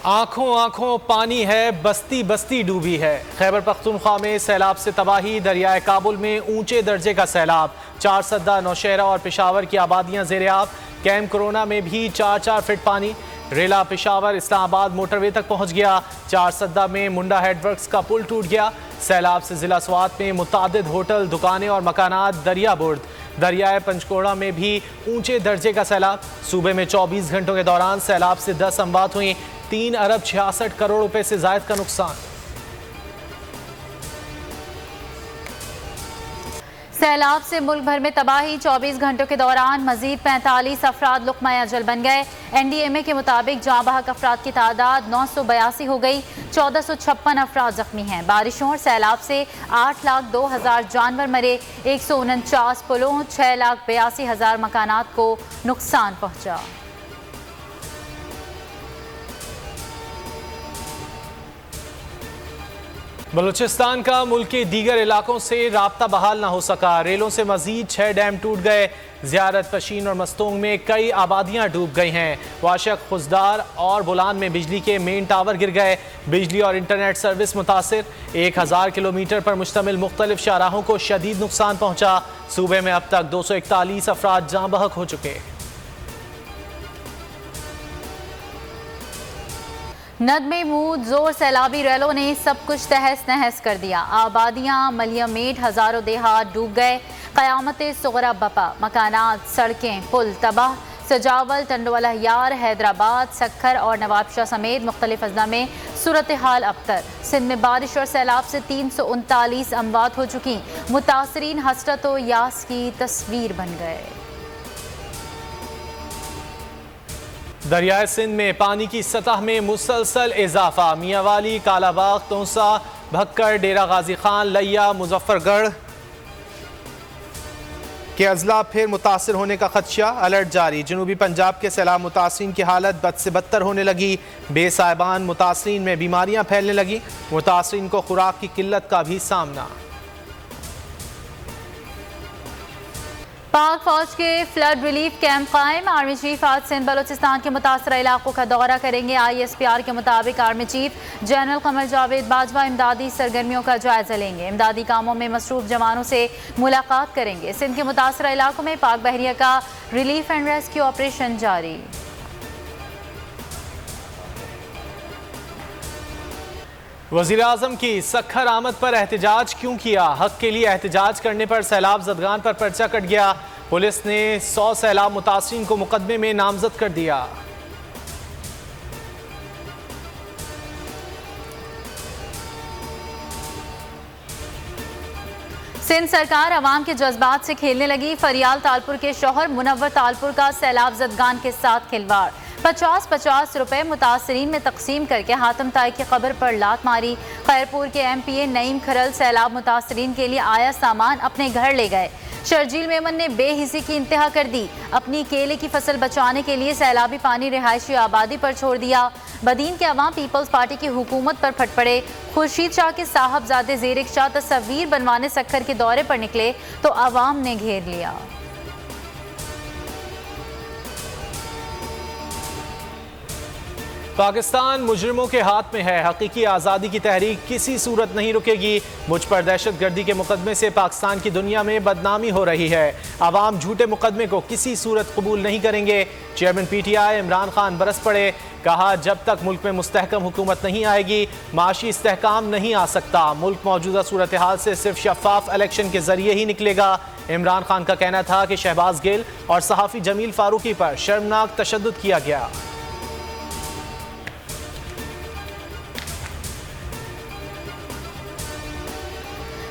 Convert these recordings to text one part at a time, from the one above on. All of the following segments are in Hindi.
आंखों आंखों पानी है, बस्ती बस्ती डूबी है। खैबर पख्तूनख्वा में सैलाब से तबाही, दरियाए काबुल में ऊंचे दर्जे का सैलाब। 4 सद्दा, नौशहरा और पेशावर की आबादियां ज़ेर-ए-आब। कैंप कोरोना में भी 4-4 फीट पानी। रेला पेशावर इस्लामाबाद मोटरवे तक पहुंच गया। 4 सद्दा में मुंडा हेडवर्क्स का पुल टूट गया। सैलाब से जिला स्वात में मुतादिद होटल, दुकानें और मकानात दरिया बुर्द। दरियाए पंचकोड़ा में भी ऊंचे दर्जे का सैलाब। सूबे में 24 घंटों के दौरान सैलाब से 10 अमवात हुई। 3 अरब 66 करोड़ रुपए से जायद का नुकसान। सैलाब से मुल्क भर में तबाही। 24 घंटों के दौरान मजीद 45 अफराद लुक़मा अजल बन गए। NDMA के मुताबिक जाँ बहक अफराद की तादाद 982 हो गई। 1456 अफराद जख्मी हैं। बारिशों और सैलाब से 8,02,000 जानवर मरे। 149 पुलों, 6,82,000 मकानात को नुकसान पहुँचा। बलूचिस्तान का मुल्क के दीगर इलाकों से राब्ता बहाल ना हो सका। रेलों से मजीद 6 डैम टूट गए। ज़ियारत पशीन और मस्तोंग में कई आबादियां डूब गई हैं। वाशक, खुजदार और बुलान में बिजली के मेन टावर गिर गए। बिजली और इंटरनेट सर्विस मुतासिर। 1000 किलोमीटर पर मुश्तमिल मुख्तलिफ शाहराहों को शदीद नुकसान पहुंचा। सूबे में अब तक 241 अफराद जाँ बहक हो चुके। नदमे मूद जोर सैलाबी रैलों ने सब कुछ तहस नहस कर दिया। आबादियां, मलिया मेट, हजारों देहात डूब गए। क़यामत सुगरा बपा। मकानात, सड़कें, पुल तबाह। सजावल, टंडवाला यार, हैदराबाद, सक्खर और नवाबशाह समेत मुख्तलिफ अजला में सूरत हाल अबतर। सिंध में बारिश और सैलाब से 339 अमवात हो चुकी। मुतासरीन हसरत व यास की तस्वीर बन गए। दरियाए सिंध में पानी की सतह में मुसलसल इजाफा। मियांवाली, कालाबाग, तोसा, भक्कर, डेरा गाजी खान, लिया, मुजफ्फरगढ़ के अजला फिर मुतासर होने का खदशा। अलर्ट जारी। जनूबी पंजाब के सैलाब मुतासरीन की हालत बद से बदतर होने लगी। बेसाहिबान मुतासरीन में बीमारियां फैलने लगी। मुतासरीन को खुराक की किल्लत का भी सामना। पाक फौज के फ्लड रिलीफ कैंप कायम। आर्मी चीफ आज सिंध बलोचिस्तान के मुतासरा इलाकों का दौरा करेंगे। ISPR के मुताबिक army chief general Qamar Javed Bajwa इमदादी सरगर्मियों का जायजा लेंगे। इमदादी कामों में मसरूफ जवानों से मुलाकात करेंगे। सिंध के मुतासरा इलाकों में पाक बहरिया का रिलीफ एंड रेस्क्यू ऑपरेशन जारी। वज़ीर-ए-आज़म की सक्खर आमद पर एहतजाज क्यों किया? हक के लिए एहतजाज करने पर सैलाब ज़दगान पर पर्चा कट गया। पुलिस ने 100 सैलाब मुतासरीन को मुकदमे में नामजद कर दिया। सिंध सरकार अवाम के जज्बात से खेलने लगी। फरियाल तालपुर के शौहर मुनव्वर तालपुर का सैलाब ज़दगान के साथ खिलवाड़। 50-50 रुपए मुतासरीन में तकसीम करके हातम ताई की कब्र पर लात मारी। खैरपुर के MPA नईम खरल सैलाब मुतासरीन के लिए आया सामान अपने घर ले गए। शर्जील मेमन ने बेहिसी की इंतहा कर दी। अपनी केले की फसल बचाने के लिए सैलाबी पानी रिहायशी आबादी पर छोड़ दिया। बदीन के अवाम पीपल्स पार्टी की हुकूमत पर फट पड़े। खुर्शीद शाह के साहबजादे ज़ेरिक शाह तस्वीर बनवाने सक्खर के दौरे पर निकले तो अवाम ने घेर लिया। पाकिस्तान मुजरिमों के हाथ में है। हकीकी आज़ादी की तहरीक किसी सूरत नहीं रुकेगी। मुझ पर दहशत गर्दी के मुकदमे से पाकिस्तान की दुनिया में बदनामी हो रही है। आवाम झूठे मुकदमे को किसी सूरत कबूल नहीं करेंगे। चेयरमैन PTI इमरान खान बरस पड़े। कहा, जब तक मुल्क में मुस्तहकम हुकूमत नहीं आएगी माशी इस्तेहकाम नहीं आ सकता। मुल्क मौजूदा सूरत हाल से सिर्फ शफाफ इलेक्शन के जरिए ही निकलेगा। इमरान खान का कहना था कि शहबाज गिल और सहाफ़ी जमील फारूकी पर शर्मनाक तशद्दुद किया गया।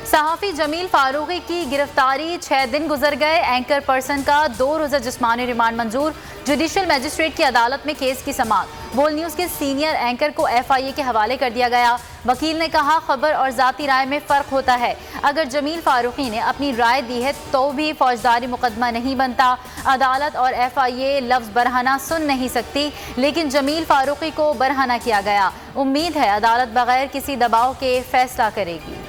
सहाफ़ी जमील फारूकी की गिरफ्तारी 6 दिन गुजर गए। एंकर पर्सन का 2 रोज़ा जिस्मानी रिमांड मंजूर। जुडिशल मजिस्ट्रेट की अदालत में केस की समाअत। बोल न्यूज़ के सीनियर एंकर को FIA के हवाले कर दिया गया। वकील ने कहा, खबर और ज़ाती राय में फ़र्क होता है। अगर जमील फारूकी ने अपनी राय दी है तो भी फौजदारी मुकदमा नहीं बनता। अदालत और FIA लफ्ज़ बरहना सुन नहीं सकती, लेकिन जमील फारूकी को बरहना किया गया। उम्मीद है अदालत बगैर किसी दबाव के फैसला करेगी।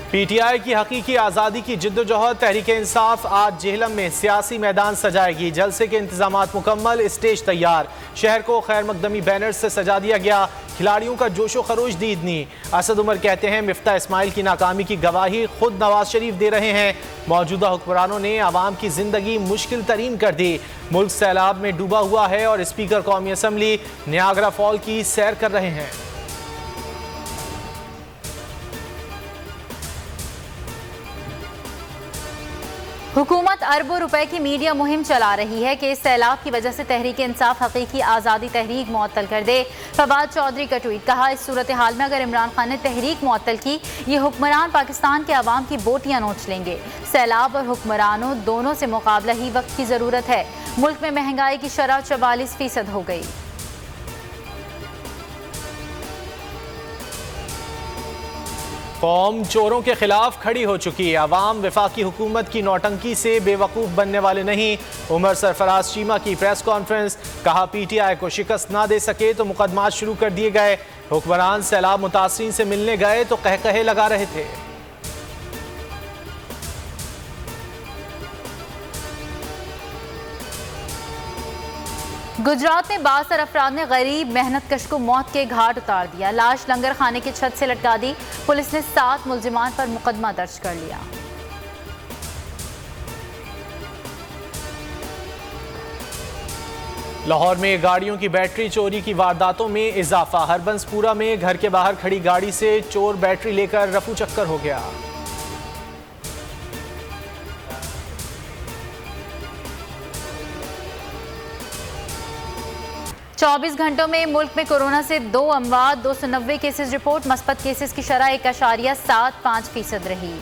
PTI की हकीकी आज़ादी की जिद्दोजहद तहरीक इंसाफ आज जेहलम में सियासी मैदान सजाएगी। जलसे के इंतजामात मुकम्मल, स्टेज तैयार। शहर को खैर मकदमी बैनर से सजा दिया गया। खिलाड़ियों का जोशो खरोश दीदनी। असद उमर कहते हैं मिफ्ता इस्माइल की नाकामी की गवाही खुद नवाज शरीफ दे रहे हैं। मौजूदा हुक्मरानों ने आवाम की जिंदगी मुश्किल तरीन कर दी। मुल्क सैलाब में डूबा हुआ है और स्पीकर कौमी असम्बली नियाग्रा फॉल की सैर कर रहे हैं। हुकूमत अरबों रुपए की मीडिया मुहिम चला रही है कि इस सैलाब की वजह से तहरीक इंसाफ हकीकी आज़ादी तहरीक मुअत्तल कर दे। फवाद चौधरी का ट्वीट, कहा इस सूरत हाल में अगर इमरान खान ने तहरीक मुअत्तल की, ये हुक्मरान पाकिस्तान के अवाम की बोटियां नोच लेंगे। सैलाब और हुक्मरानों दोनों से मुकाबला ही वक्त की ज़रूरत है। मुल्क में महंगाई की शरह 44% हो गई। कौम चोरों के खिलाफ खड़ी हो चुकी है। अवाम वफाकी हुकूमत की नौटंकी से बेवकूफ़ बनने वाले नहीं। उमर सरफराज चीमा की प्रेस कॉन्फ्रेंस, कहा PTI को शिकस्त ना दे सके तो मुकदमात शुरू कर दिए गए। हुक्मरान सैलाब मुतासरीन से मिलने गए तो कहकहे लगा रहे थे। गुजरात में 62 अफराद ने गरीब मेहनत कश को मौत के घाट उतार दिया। लाश लंगर खाने की छत से लटका दी। पुलिस ने 7 मुल्जिमान पर मुकदमा दर्ज कर लिया। लाहौर में गाड़ियों की बैटरी चोरी की वारदातों में इजाफा। हरबंसपुरा में घर के बाहर खड़ी गाड़ी से चोर बैटरी लेकर रफू चक्कर हो गया। चौबीस घंटों में मुल्क में कोरोना से 2 अमवात, 290 केसेस रिपोर्ट। मस्बत केसेस की शरह 1.75% रही।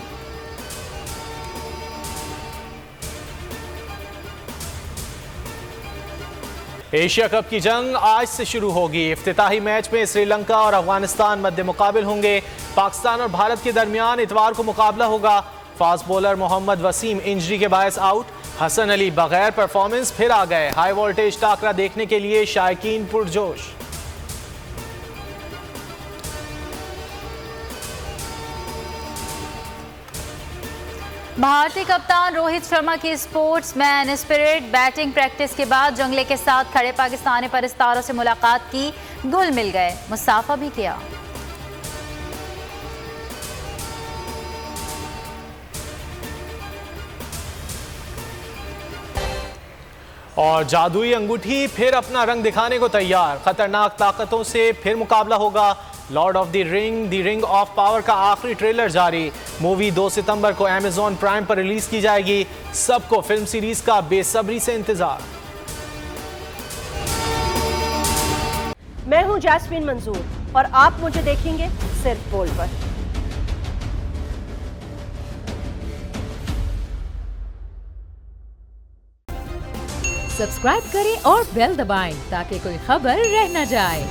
एशिया कप की जंग आज से शुरू होगी। इफ्तिताही मैच में श्रीलंका और अफगानिस्तान मध्य मुकाबिल होंगे। पाकिस्तान और भारत के दरमियान इतवार को मुकाबला होगा। Fast bowler Mohammad Wasim injury के बायस आउट। हसन अली बगैर परफॉर्मेंस फिर आ गए। हाई वोल्टेज टाकरा देखने के लिए शायकीन पुरजोश। भारतीय कप्तान रोहित शर्मा की स्पोर्ट्समैन स्पिरिट। बैटिंग प्रैक्टिस के बाद जंगले के साथ खड़े पाकिस्तानी परस्तारों से मुलाकात की, घुल मिल गए, मुसाफा भी किया। और जादुई अंगूठी फिर अपना रंग दिखाने को तैयार। खतरनाक ताकतों से फिर मुकाबला होगा। Lord of the ring of power का आखिरी ट्रेलर जारी। मूवी 2 सितंबर को अमेज़न प्राइम पर रिलीज की जाएगी। सबको फिल्म सीरीज का बेसब्री से इंतजार। मैं हूं जैस्मीन मंजूर और आप मुझे देखेंगे सिर्फ बोल पर। सब्सक्राइब करें और बेल दबाएं ताकि कोई खबर रह न जाए।